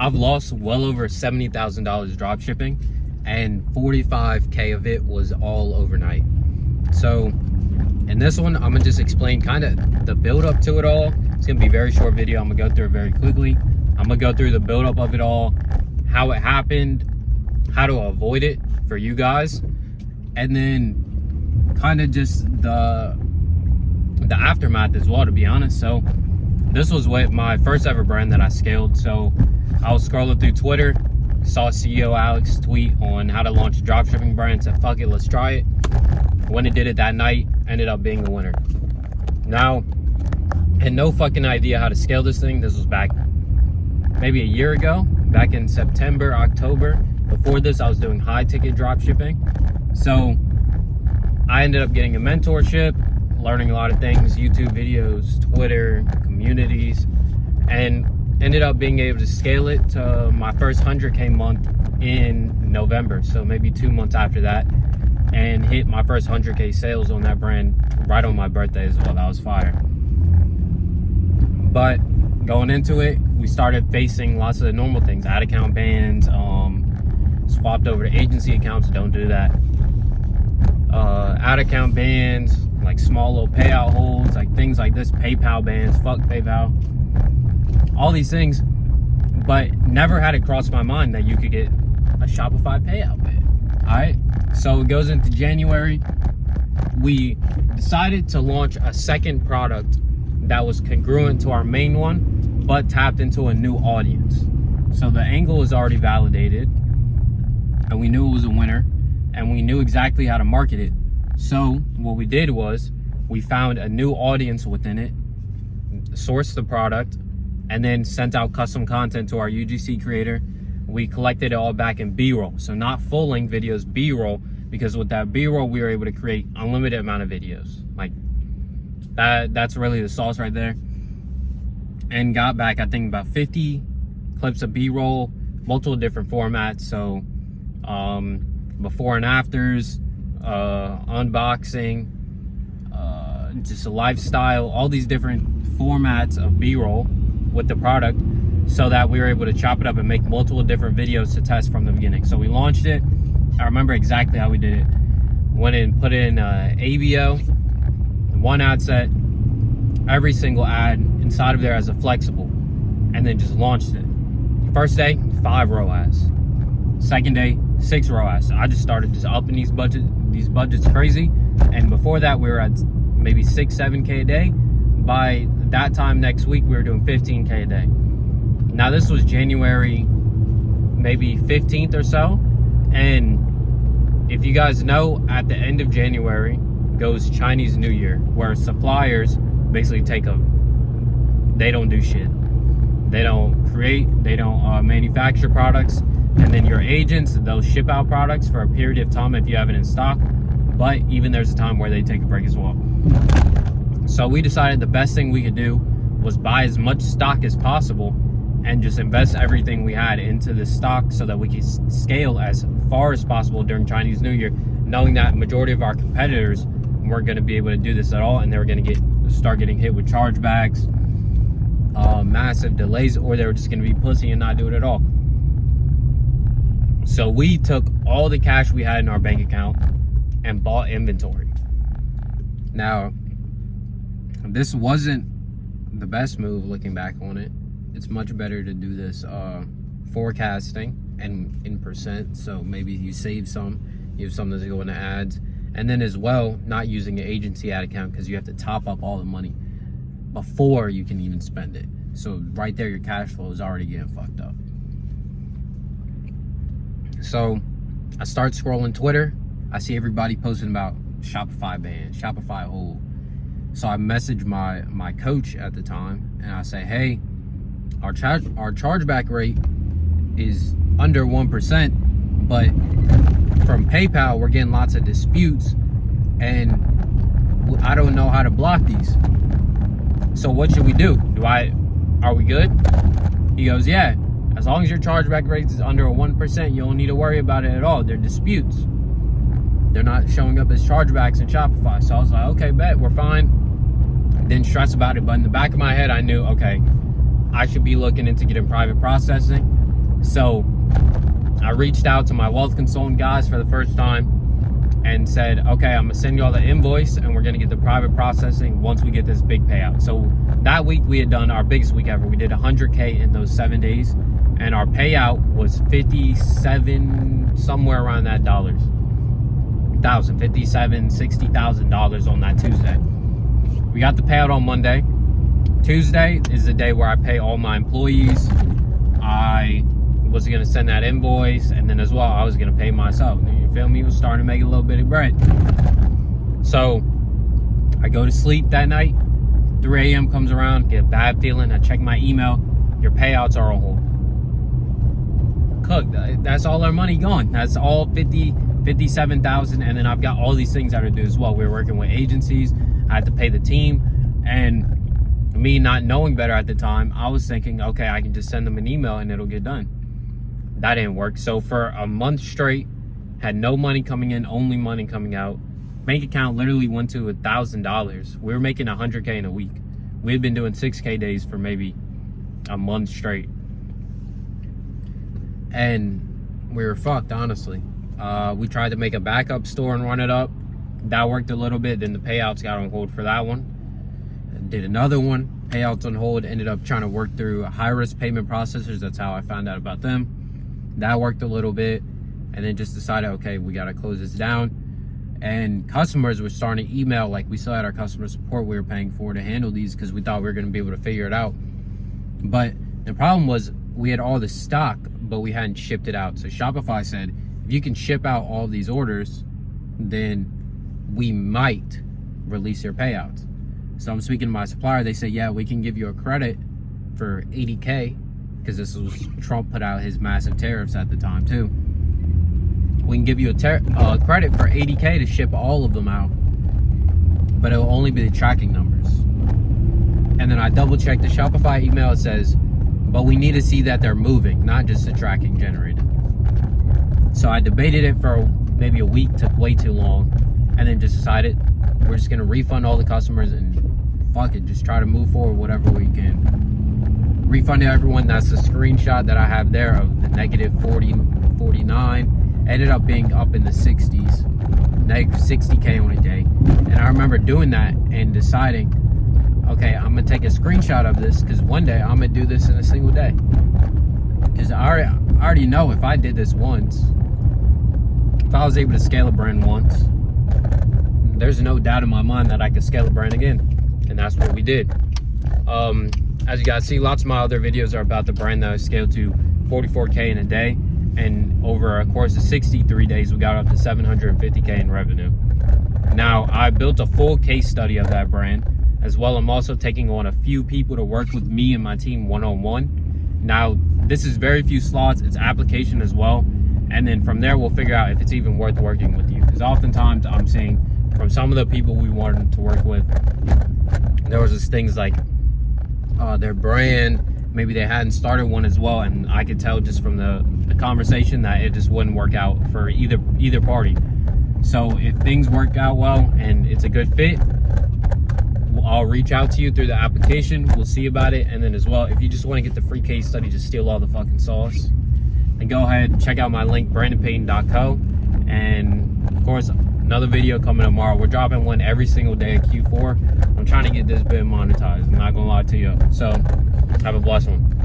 I've lost well over $70,000 drop shipping, and 45K of it was all overnight. So in this one, I'm gonna just explain kind of the build up to it all. It's gonna be a very short video. I'm gonna go through it very quickly. I'm gonna go through the build up of it all, how it happened, how to avoid it for you guys, and then kind of just the aftermath as well, to be honest. So this was what my first ever brand that I scaled. So I was scrolling through Twitter, saw CEO Alex tweet on how to launch a dropshipping brand, said fuck it, let's try it. When it did it that night, ended up being the winner. Now, had no fucking idea how to scale this thing. This was back maybe a year ago, back in September, October. Before this, I was doing high ticket dropshipping. So I ended up getting a mentorship, learning a lot of things, YouTube videos, Twitter, communities, and ended up being able to scale it to my first 100K month in November. So maybe 2 months after that, and hit my first 100K sales on that brand right on my birthday as well. That was fire. But going into it, we started facing lots of the normal things, ad account bans, swapped over to agency accounts, don't do that. Ad account bans, like small little payout holds, like things like this, PayPal bans, fuck PayPal, all these things, but never had it cross my mind that you could get a Shopify payout ban. All right, so it goes into January. We decided to launch a second product that was congruent to our main one, but tapped into a new audience. So the angle was already validated, and we knew it was a winner, and we knew exactly how to market it. So what we did was we found a new audience within it, sourced the product, and then sent out custom content to our UGC creator. We collected it all back in B-roll. So not full length videos, B-roll, because with that B-roll, we were able to create unlimited amount of videos. Like that's really the sauce right there. And got back, I think, about 50 clips of B-roll, multiple different formats. So before and afters, unboxing, just a lifestyle, all these different formats of B-roll with the product, so that we were able to chop it up and make multiple different videos to test from the beginning. So we launched it. I remember exactly how we did it. Went in, put in ABO, one ad set, every single ad inside of there as a flexible, and then just launched it. First day, 5 ROAS. Second day, 6 ROAS. I just started just upping these budgets crazy. And before that, we were at maybe 6, 7K a day. By that time next week, we were doing 15K a day. Now this was January, maybe 15th or so. And if you guys know, at the end of January goes Chinese New Year, where suppliers basically they don't do shit. They don't create, they don't manufacture products. And then your agents, they'll ship out products for a period of time if you have it in stock. But even there's a time where they take a break as well. So we decided the best thing we could do was buy as much stock as possible and just invest everything we had into the stock so that we could scale as far as possible during Chinese New Year, knowing that majority of our competitors weren't going to be able to do this at all, and they were going to start getting hit with chargebacks, massive delays, or they were just going to be pussy and not do it at all. So we took all the cash we had in our bank account and bought inventory. Now, this wasn't the best move looking back on it. It's much better to do this forecasting and in percent. So maybe you save some, you have some that's going to ads. And then as well, not using an agency ad account, because you have to top up all the money before you can even spend it. So right there, your cash flow is already getting fucked up. So I start scrolling Twitter. I see everybody posting about Shopify ban, Shopify hold. So I messaged my coach at the time, and I say, hey, our chargeback rate is under 1%, but from PayPal, we're getting lots of disputes, and I don't know how to block these. So what should we do? Are we good? He goes, yeah, as long as your chargeback rate is under a 1%, you don't need to worry about it at all. They're disputes. They're not showing up as chargebacks in Shopify. So I was like, okay, bet, we're fine. Didn't stress about it, but in the back of my head, I knew, okay, I should be looking into getting private processing. So I reached out to my wealth consultant guys for the first time and said, okay, I'm gonna send you all the invoice and we're gonna get the private processing once we get this big payout. So that week we had done our biggest week ever. We did 100K in those 7 days, and our payout was 57, somewhere around that dollars. $60,000 on that Tuesday. We got the payout on Monday. Tuesday is the day where I pay all my employees. I was gonna send that invoice, and then as well I was gonna pay myself. You feel me? I was starting to make a little bit of bread. So I go to sleep that night. 3 a.m. comes around, get a bad feeling. I check my email. Your payouts are on hold. Cook, that's all our money gone. That's all 57,000, and then I've got all these things I had to do as well. We were working with agencies. I had to pay the team, and me not knowing better at the time, I was thinking, okay, I can just send them an email and it'll get done. That didn't work. So for a month straight, had no money coming in, only money coming out. Bank account literally went to $1,000. We were making 100K in a week. We had been doing 6K days for maybe a month straight. And we were fucked, honestly. We tried to make a backup store and run it up. That worked a little bit. Then the payouts got on hold for that one. Did another one, payouts on hold. Ended up trying to work through high-risk payment processors. That's how I found out about them. That worked a little bit, and then just decided, okay, we got to close this down. And customers were starting to email, like we still had our customer support we were paying for to handle these because we thought we were going to be able to figure it out. But the problem was we had all the stock, but we hadn't shipped it out. So Shopify said, if you can ship out all these orders, then we might release your payouts. So I'm speaking to my supplier. They say, yeah, we can give you a credit for 80K, because this was Trump put out his massive tariffs at the time too. We can give you a credit for 80K to ship all of them out, but it'll only be the tracking numbers. And then I double checked the Shopify email. It says, but we need to see that they're moving, not just the tracking generated. So I debated it for maybe a week, took way too long, and then just decided we're just gonna refund all the customers and fuck it, just try to move forward whatever we can. Refunded everyone. That's the screenshot that I have there of the negative 49. Ended up being up in the 60s, negative 60K on a day. And I remember doing that and deciding, okay, I'm gonna take a screenshot of this because one day I'm gonna do this in a single day. Because I already know if I did this once, if I was able to scale a brand once, there's no doubt in my mind that I could scale a brand again. And that's what we did. As you guys see, lots of my other videos are about the brand that I scaled to 44K in a day. And over a course of 63 days, we got up to 750K in revenue. Now, I built a full case study of that brand. As well, I'm also taking on a few people to work with me and my team one-on-one. Now, this is very few slots. It's application as well. And then from there, we'll figure out if it's even worth working with you. Because oftentimes I'm seeing from some of the people we wanted to work with, there was just things like their brand, maybe they hadn't started one as well, and I could tell just from the conversation that it just wouldn't work out for either party. So if things work out well and it's a good fit, I'll reach out to you through the application. We'll see about it. And then as well, if you just want to get the free case study, just steal all the fucking sauce, and go ahead and check out my link, brandonpayton.co. And of course, another video coming tomorrow. We're dropping one every single day at Q4. I'm trying to get this bit monetized. I'm not gonna lie to you. So have a blessed one.